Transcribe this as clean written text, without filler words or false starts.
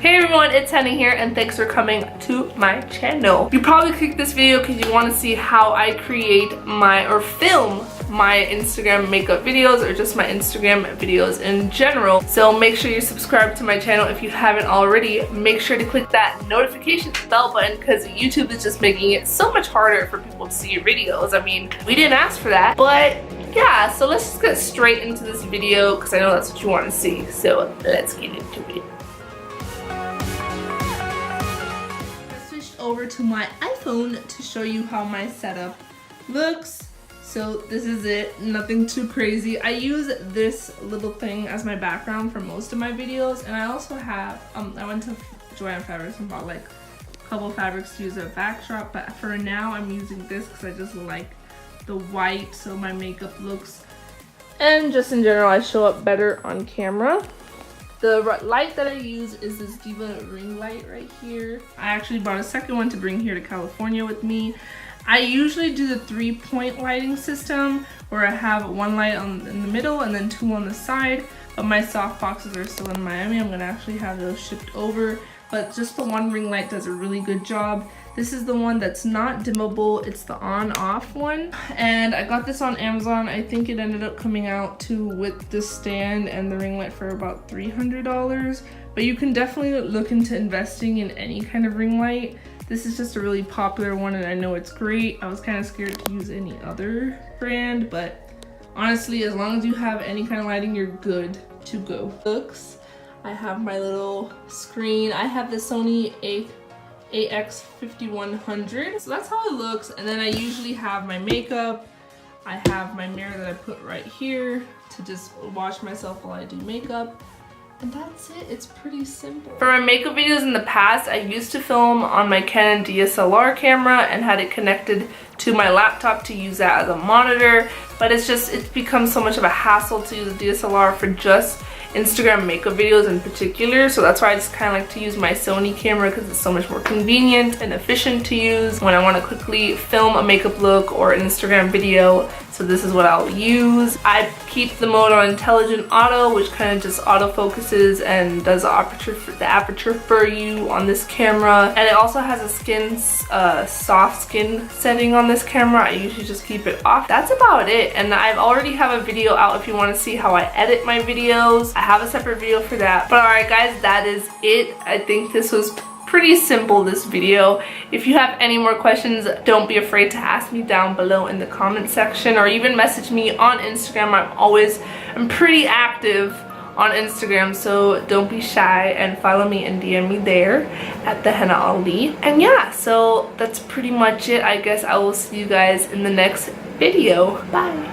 Hey everyone, it's Henny here and thanks for coming to my channel. You probably clicked this video because you want to see how I create or film my Instagram makeup videos or just my Instagram videos in general. So make sure you subscribe to my channel if you haven't already. Make sure to click that notification bell button because YouTube is just making it so much harder for people to see your videos. I mean, we didn't ask for that, but yeah, so let's just get straight into this video because I know that's what you want to see. So let's get into it. Over to my iPhone to show you how my setup looks. So this is it, nothing too crazy. I use this little thing as my background for most of my videos, and I also have I went to Joann Fabrics and bought like a couple fabrics to use as a backdrop, but for now I'm using this because I just like the white so my makeup looks, and just in general I show up better on camera. The light that I use is this Diva ring light right here. I actually bought a second one to bring here to California with me. I usually do the 3-point lighting system where I have one light in the middle and then two on the side, but my soft boxes are still in Miami. I'm gonna actually have those shipped over, but just the one ring light does a really good job. This is the one that's not dimmable, it's the on-off one. And I got this on Amazon. I think it ended up coming out with the stand and the ring light for about $300. But you can definitely look into investing in any kind of ring light. This is just a really popular one and I know it's great. I was kind of scared to use any other brand, but honestly, as long as you have any kind of lighting, you're good to go. Looks, I have my little screen. I have the Sony AX5100, so that's how it looks. And then I usually have my makeup. I have my mirror that I put right here to just watch myself while I do makeup, and that's it. It's pretty simple. For my makeup videos in the past, I used to film on my Canon DSLR camera and had it connected to my laptop to use that as a monitor, but it's become so much of a hassle to use a DSLR for just Instagram makeup videos in particular, so that's why I just kind of like to use my Sony camera because it's so much more convenient and efficient to use when I want to quickly film a makeup look or an Instagram video. So this is what I'll use. I keep the mode on intelligent auto, which kind of just auto focuses and does the aperture for you on this camera, and it also has a soft skin setting on this camera. I usually just keep it off. That's about it, and I already have a video out if you want to see how I edit my videos. I have a separate video for that. But alright guys, that is it. I think this was pretty simple, this video. If you have any more questions, don't be afraid to ask me down below in the comment section, or even message me on Instagram. I'm pretty active on Instagram, so don't be shy and follow me and DM me there at the Henna Ali. And yeah, so that's pretty much it. I guess I will see you guys in the next video. Bye.